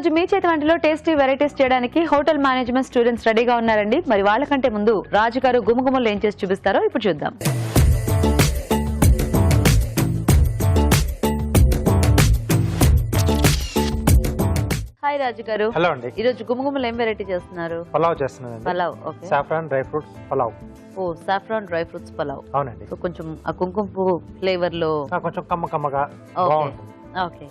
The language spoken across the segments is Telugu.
రోజు మీ చేతి వంటలో టేస్టీ వెరైటీస్ చేయడానికి హోటల్ మేనేజ్మెంట్ స్టూడెంట్స్ రెడీగా ఉన్నారండి. మరి వాళ్ళకంటే ముందు రాజు గారు గుమగుమలు ఏం చేసి చూపిస్తారో ఇప్పుడు చూద్దాం. హాయ్ రాజు గారు. హలో అండి. ఈ రోజు గుమగుమలు ఏం వెరైటీ చేస్తున్నారు? పలావ్ చేస్తున్నాను. Pulao. Okay. Saffron dry fruits pulao. Oh, saffron dry fruits pulao. అవునండి. సో కొంచెం ఆ కుంకుమ పువ్వు ఫ్లేవర్ లో కొంచెం కమ్మగా బాగుంటుంది. Okay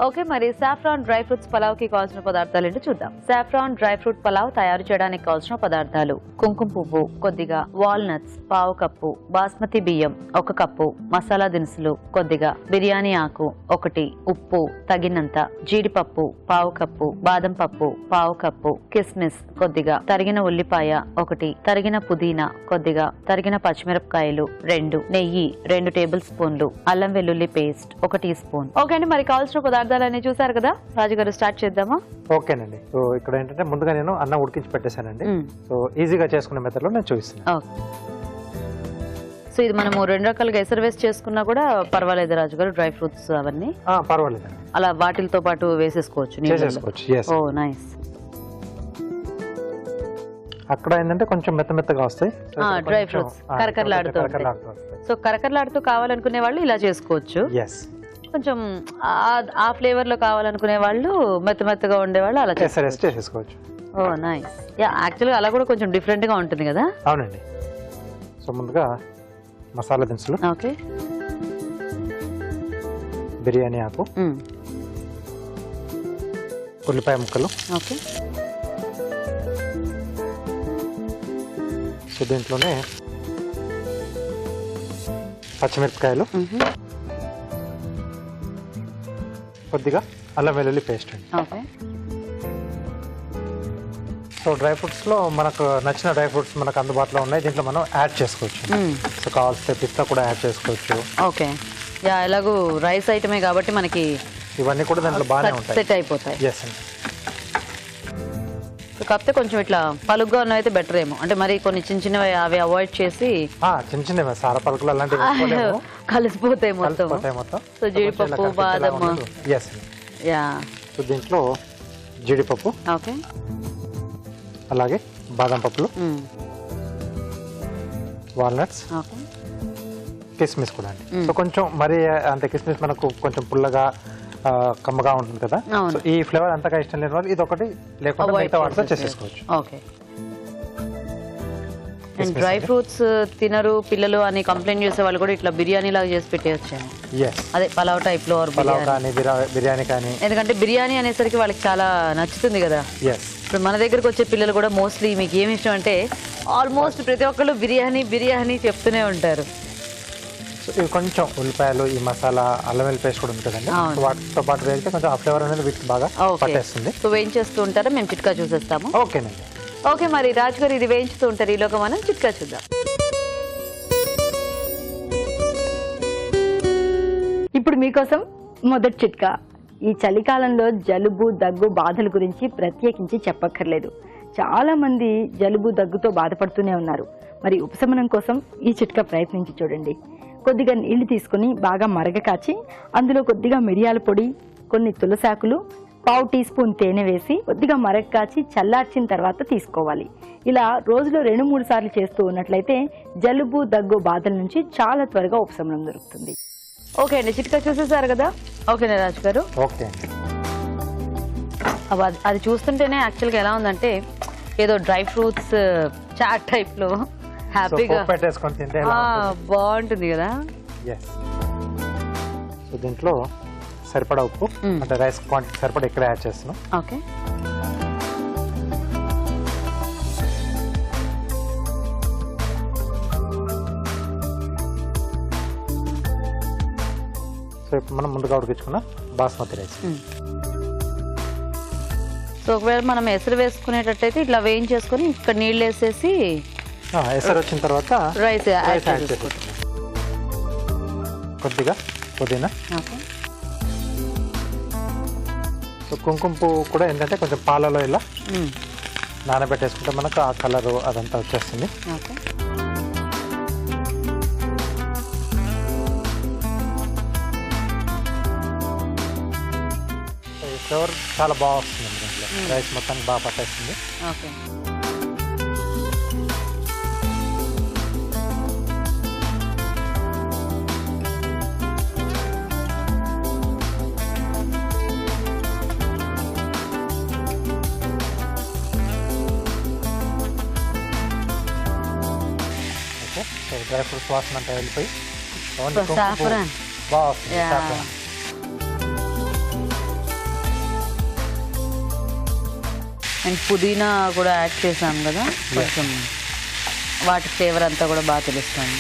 okay. మరి సాఫ్రాన్ డ్రై ఫ్రూట్స్ పలావ్ కి కావాల్సిన పదార్థాలు ఏంటో చూద్దాం. సాఫ్రాన్ డ్రై ఫ్రూట్ పలావ్ తయారు చేయడానికి కావాల్సిన పదార్థాలు: కుంకుమ పువ్వు కొద్దిగా, వాల్నట్స్ పావు కప్పు, బాస్మతి బియ్యం 1 కప్పు, మసాలా దినుసులు కొద్దిగా, బిర్యానీ ఆకు 1, ఉప్పు తగినంత, జీడిపప్పు పావు కప్పు, బాదం పప్పు పావు కప్పు, కిస్మిస్ కొద్దిగా, తరిగిన ఉల్లిపాయ 1, తరిగిన పుదీనా కొద్దిగా, తరిగిన పచ్చిమిరపకాయలు 2, నెయ్యి 2 టేబుల్ స్పూన్లు, అల్లం వెల్లుల్లి పేస్ట్ 1 టీ స్పూన్. ఓకే అండి. మరి కావాల్సిన పదార్థాలన్నీ చూసారు కదా, రాజుగారు స్టార్ట్ చేద్దామా? ఓకేనండి. సో ఇక్కడ ఏంటంటే ముందుగా నేను అన్నం ఉడికించి పెట్టేశానండి. సో ఈజీగా చేసుకునే మెథడ్ లో నేను చూపిస్తున్నాను. సో ఇది మనము 2 రకాలుగా ఎసరు వేసి చేసుకున్నా కూడా పర్వాలేదు రాజుగారు, డ్రై ఫ్రూట్స్ అవన్నీ పర్వాలేదండి, అలా వాటితో పాటు వేసేసుకోవచ్చు. ఓ నైస్. అక్కడ ఏంటంటే కొంచెం మెత్తగా వస్తాయి డ్రై ఫ్రూట్స్, కరకరలాడుతూ. సో కరకరలాడుతూ కావాలనుకునే వాళ్ళు ఇలా చేసుకోవచ్చు. కొంచెం ఆ ఫ్లేవర్ లో కావాలనుకునే వాళ్ళు మెత్తగా ఉండేవాళ్ళు అలా చేసుకోవచ్చు. ఓ నైస్. యాక్చువల్గా అలా కూడా కొంచెం డిఫరెంట్ గా ఉంటుంది కదా. అవునండి. సో ముందుగా మసాలా దినుసులు, ఓకే, బిర్యానీ ఆకు, ఉల్లిపాయ ముక్కలు, ఓకే. సో దీంట్లోనే పచ్చిమిరపకాయలు, కొద్దిగా అల్లం వెల్లుల్లి పేస్ట్ అండి. ఓకే. సో డ్రై ఫ్రూట్స్ లో మనకు నచ్చిన డ్రై ఫ్రూట్స్ మనకు అందుబాటులో ఉన్నాయి, దీంట్లో మనం యాడ్ చేసుకోవచ్చు. సో కావాల్సిన పిస్తా కూడా యాడ్ చేసుకోవచ్చు. ఓకే. ఎలాగూ రైస్ ఐటమే కాబట్టి మనకి ఇవన్నీ కూడా దాంట్లో బాగానే ఉంటాయి, సెట్ అయిపోతాయి. ఎస్ అండి. కాకపోతే కొంచెం ఇట్లా పలుగ్గా ఉన్నవైతే బెటర్ ఏమో, అంటే మరి కొన్ని చిన్నవి అవి అవాయిడ్ చేసి చిన్న సార పలుకులు అలాంటివి కలిసిపోతాయి మొత్తం. సో జీడిపప్పు, బాదం. సో దీంట్లో జీడిపప్పు, ఓకే, అలాగే బాదం పప్పులు, వాల్నట్స్, కిస్మిస్ కూడా అండి. సో కొంచెం మరి అంత కిస్మిస్ మనకు కొంచెం పుల్లగా కమ్మగా ఉంటుంది కదా, సో ఈ ఫ్లేవర్ అంతగా ఇష్టం లేని వాళ్ళు ఇది ఒకటి లేకుండా మిగతా వాటితో చేసేసుకోవచ్చు. ఓకే. డ్రై ఫ్రూట్స్ తినరు పిల్లలు అని కంప్లైంట్ చేసే వాళ్ళు కూడా ఇట్లా బిర్యానీ లాగా చేసి పెట్టేయచ్చు. అదే పలావ్ టైప్ లో బిర్యానీ కానీ, ఎందుకంటే బిర్యానీ అనేసరికి వాళ్ళకి చాలా నచ్చుతుంది కదా. ఇప్పుడు మన దగ్గరకు వచ్చే పిల్లలు కూడా మోస్ట్లీ మీకు ఏమి ఇష్టం అంటే ఆల్మోస్ట్ ప్రతి ఒక్కళ్ళు బిర్యానీ చెప్తూనే ఉంటారు. సో ఇవి కొంచెం ఉల్లిపాయలు, ఈ మసాలా, అల్లం వెల్లుల్లి పేస్ట్ కూడా ఉంటుంది కదండి, వాటితో పాటు వేస్తే కొంచెం ఆ ఫ్లేవర్ అనేది వీటికి బాగా పట్టేస్తుంది. సో వేయించేస్తూ ఉంటారా? మేము చిట్కా చూసేస్తాము. ఓకేనండి. ఓకే. మరి రాజు గారు ఇది వేయించుతూ ఉంటారు, ఈలోగా మనం చిట్కా చూద్దాం. ఇప్పుడు మీకోసం మొదటి చిట్కా. ఈ చలికాలంలో జలుబు, దగ్గు బాధల గురించి ప్రత్యేకించి చెప్పక్కర్లేదు. చాలా మంది జలుబు, దగ్గుతో బాధపడుతూనే ఉన్నారు. మరి ఉపశమనం కోసం ఈ చిట్కా ప్రయత్నించి చూడండి. కొద్దిగా నీళ్లు తీసుకుని బాగా మరగ కాచి అందులో కొద్దిగా మిరియాల పొడి, కొన్ని తులసాకులు, పావు టీ స్పూన్ తేనె వేసి కొద్దిగా మరగ కాచి చల్లార్చిన తర్వాత తీసుకోవాలి. ఇలా రోజులో 2-3 సార్లు చేస్తూ ఉన్నట్లయితే జలుబు, దగ్గు బాధల నుంచి చాలా త్వరగా ఉపశమనం దొరుకుతుంది. ఓకే అండి, చిట్కా చూసేసారు కదా. ఓకేనా రాజు గారు? ఓకే. అది చూస్తుంటేనే యాక్చువల్గా ఎలా ఉందంటే ఏదో డ్రై ఫ్రూట్స్ చాట్ టైప్ లో హ్యాపీగా బాగుంటుంది కదా. సో దీంట్లో సరిపడా ఉప్పు, అంటే రైస్ క్వాంటిటీ సరిపడా ఇక్కడ యాడ్ చేస్తున్నాం. ఓకే. సో ఇప్పుడు మనం ముందుగా ఉడికించుకున్న బాస్మతి రైస్. సో ఒకవేళ మనం ఎసరు వేసుకునేటట్టయితే ఇట్లా వేయించేసుకొని ఇక్కడ నీళ్ళు వేసేసి ఎసరు వచ్చిన తర్వాత రైస్ యాడ్ చేసుకుంటాం. కొద్దిగా పుదీనా, సో కుంకుమ పువ్వు కూడా ఏంటంటే కొంచెం పాలలో ఇలా నానబెట్టేసుకుంటే మనకు ఆ కలరు అదంతా వచ్చేస్తుంది. ఫ్లేవర్ చాలా బాగా వస్తుంది దీంట్లో. రైస్ మొత్తానికి బాగా పట్టేస్తుంది. ఓకే. సో డ్రై ఫ్రూట్స్ వాసన అంతా వెళ్ళిపోయి సాఫ్రాన్ బాగా వస్తుంది. సాఫ్రాన్ అండ్ పుదీనా కూడా యాడ్ చేసాం కదా, కొంచెం వాటి ఫ్లేవర్ అంతా కూడా బాగా తెలుస్తుంది.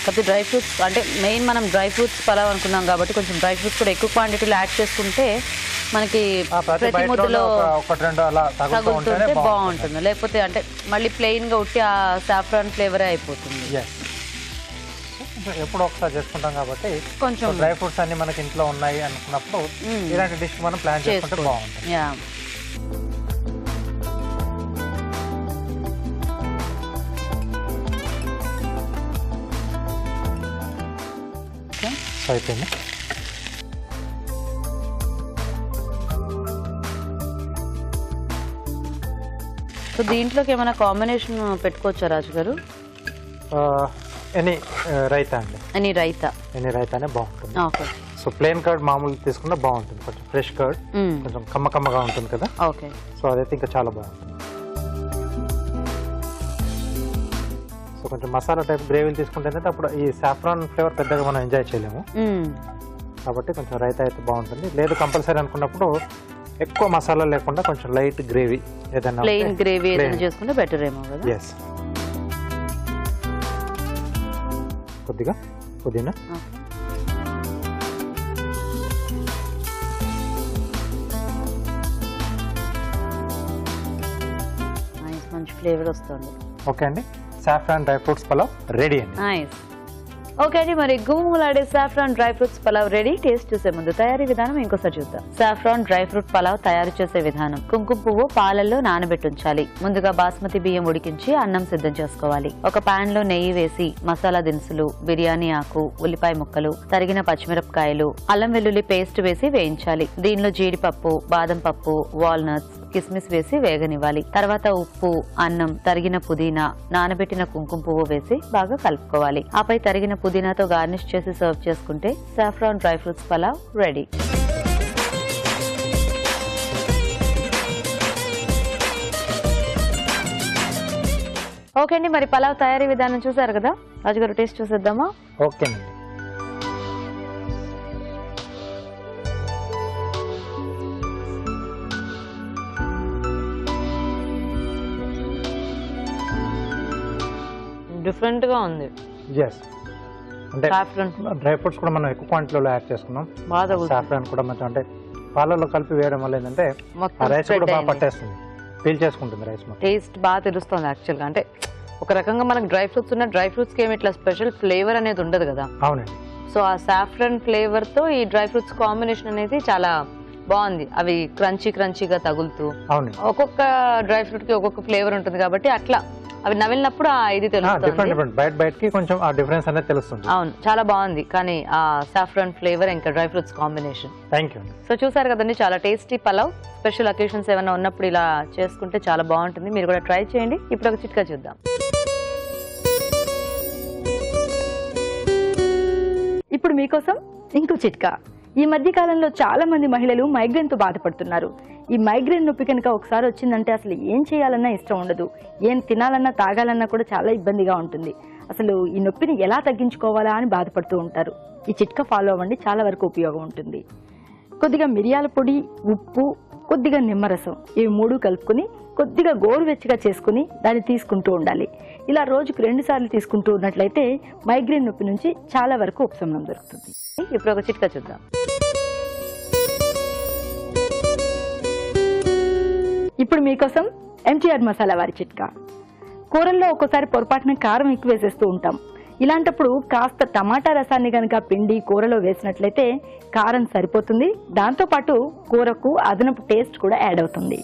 కాకపోతే డ్రై ఫ్రూట్స్ అంటే మెయిన్ మనం డ్రై ఫ్రూట్స్ పలావ్ అనుకున్నాం కాబట్టి కొంచెం డ్రై ఫ్రూట్స్ కూడా ఎక్కువ క్వాంటిటీలో యాడ్ చేసుకుంటే మనకి ప్రతి ముద్దలో తగులుతుంటే బాగుంటుంది. లేకపోతే అంటే మళ్ళీ ప్లెయిన్గా ఉట్టి ఆ సాఫ్రాన్ ఫ్లేవరే అయిపోతుంది. ఎప్పుడు ఒకసారి చేసుకుంటాం కాబట్టి కొంచెం డ్రై ఫ్రూట్స్ అన్ని మనకి ఇంట్లో ఉన్నాయి అనుకున్నప్పుడు ఇలాంటి డిష్ మనం ప్లాన్ చేసుకుంటే బాగుంటుంది. సో అయిపోయింది. సో దీంట్లోకి ఏమైనా కాంబినేషన్ పెట్టుకోవచ్చా రాజు గారు? ఎనీ రైతా అండి. ఎనీ రైతానే బాగుంటుంది. ఓకే. సో ప్లెయిన్ కర్డ్ మామూలు తీసుకున్నా బాగుంటుంది. కొంచెం ఫ్రెష్ కర్డ్ కొంచెం కమ్మగా ఉంటుంది కదా. ఓకే. సో అదైతే ఇంకా చాలా బాగుంటుంది. సో కొంచెం మసాలా టైప్ గ్రేవీలు తీసుకుంటే ఏంటంటే అప్పుడు ఈ సాఫ్రాన్ ఫ్లేవర్ పెద్దగా మనం ఎంజాయ్ చేయలేము. కాబట్టి కొంచెం రైతా అయితే బాగుంటుంది. లేదు కంపల్సరీ అనుకున్నప్పుడు ఎక్కువ మసాలా లేకుండా కొంచెం లైట్ గ్రేవీ ఏదైనా ప్లెయిన్ గ్రేవీ ఏదైనా చేసుకుంటే బెటర్ ఏమో కదా. ఎస్. కొద్దిగా పుదీనా, మంచి ఫ్లేవర్ వస్తుంది. ఓకే అండి. Saffron dry fruits pulao ready అండి. నైస్. ఓకే అండి, మరి గుమగుమలాడే saffron dry fruits pulao ready. Taste చూసే ముందు తయారీ విధానం ఇంకోసారి చూద్దాం. సాఫ్రాన్ డ్రై ఫ్రూట్ పలావ్ తయారు చేసే విధానం. కుంకుమ పువ్వు పాలల్లో నానబెట్టించాలి. ముందుగా బాస్మతి బియ్యం ఉడికించి అన్నం సిద్ధం చేసుకోవాలి. ఒక పాన్ లో నెయ్యి వేసి మసాలా దినుసులు, బిర్యానీ ఆకు, ఉల్లిపాయ ముక్కలు, తరిగిన పచ్చిమిరపకాయలు, అల్లం వెల్లుల్లి పేస్ట్ వేసి వేయించాలి. దీనిలో జీడిపప్పు, బాదం పప్పు, వాల్నట్స్, కిస్మిస్ వేసి వేగనివ్వాలి. తర్వాత ఉప్పు, అన్నం, తరిగిన పుదీనా, నానబెట్టిన కుంకుమ పువ్వు వేసి బాగా కలుపుకోవాలి. ఆపై తరిగిన పుదీనాతో గార్నిష్ చేసి సర్వ్ చేసుకుంటే saffron dry fruits pulao ready. Okay అండి, మరి పలావ్ తయారీ విధానం చూసారు కదా. రాజుగారు టేస్ట్ చూసేద్దామా? ఓకేనండి. డిఫరెంట్ గా ఉంది. అంటే డ్రై ఫ్రూట్స్ కూడా మనం ఎక్కువ క్వాంటిటీలో యాడ్ చేసుకున్నాం. సాఫ్రాన్ కూడా మంచి అంటే పాలలో కలిపి వేయడం వల్ల ఏంటంటే రైస్ కూడా బాగా పట్టేస్తుంది, పీల్ చేసుకుంటుంది రైస్. టేస్ట్ బాగా తెలుస్తుంది యాక్చువల్గా. అంటే ఒక రకంగా మనకు డ్రై ఫ్రూట్స్ ఉన్న డ్రై ఫ్రూట్స్ కి ఏమి ఇట్లా స్పెషల్ ఫ్లేవర్ అనేది ఉండదు కదా. అవునండి. సో ఆ సాఫ్రాన్ ఫ్లేవర్ తో ఈ డ్రై ఫ్రూట్స్ కాంబినేషన్ అనేది చాలా బాగుంది. అవి క్రంచీగా తగులుతూ, ఒక్కొక్క డ్రై ఫ్రూట్ కి ఒక్కొక్క ఫ్లేవర్ ఉంటుంది కాబట్టి అట్లా అవి నవిలినప్పుడు ఇది తెలుస్తుంది. బయటకి కొంచెం ఆ డిఫరెన్స్ అనేది తెలుస్తుంది. అవును, చాలా బాగుంది. కానీ ఆ సాఫ్రాన్ ఫ్లేవర్ ఇంకా dry fruits combination. Thank you. So చూసారు కదండి, చాలా టేస్టీ పలావ్. స్పెషల్ అకేషన్స్ ఏమైనా ఉన్నప్పుడు ఇలా చేసుకుంటే చాలా బాగుంటుంది. మీరు కూడా ట్రై చేయండి. ఇప్పుడు ఒక చిట్కా చూద్దాం. ఇప్పుడు మీకోసం ఇంకో చిట్కా. ఈ మధ్య కాలంలో చాలా మంది మహిళలు మైగ్రేన్ తో బాధపడుతున్నారు. ఈ మైగ్రేన్ నొప్పి కనుక ఒకసారి వచ్చిందంటే అసలు ఏం చేయాలన్నా ఇష్టం ఉండదు, ఏం తినాలన్నా తాగాలన్నా కూడా చాలా ఇబ్బందిగా ఉంటుంది. అసలు ఈ నొప్పిని ఎలా తగ్గించుకోవాలా అని బాధపడుతూ ఉంటారు. ఈ చిట్కా ఫాలో అవ్వండి, చాలా వరకు ఉపయోగం ఉంటుంది. కొద్దిగా మిరియాల పొడి, ఉప్పు, కొద్దిగా నిమ్మరసం, ఇవి 3 కలుపుకొని కొద్దిగా గోరువెచ్చగా చేసుకుని దాన్ని తీసుకుంటూ ఉండాలి. ఇలా రోజుకు 2 సార్లు తీసుకుంటూ ఉన్నట్లయితే మైగ్రేన్ నొప్పి నుంచి చాలా వరకు ఉపశమనం దొరుకుతుంది. ఇప్పుడు ఒక చిట్కా చూద్దాం. ఇప్పుడు మీకోసం ఎంటీఆర్ మసాలా వారి చిట్కా. కూరల్లో ఒక్కోసారి పొరపాటున కారం ఎక్కువ వేసేస్తూ ఉంటాం. ఇలాంటప్పుడు కాస్త టమాటా రసాన్ని కనుక పిండి కూరలో వేసినట్లయితే కారం సరిపోతుంది. దాంతోపాటు కూరకు అదనపు టేస్ట్ కూడా యాడ్ అవుతుంది.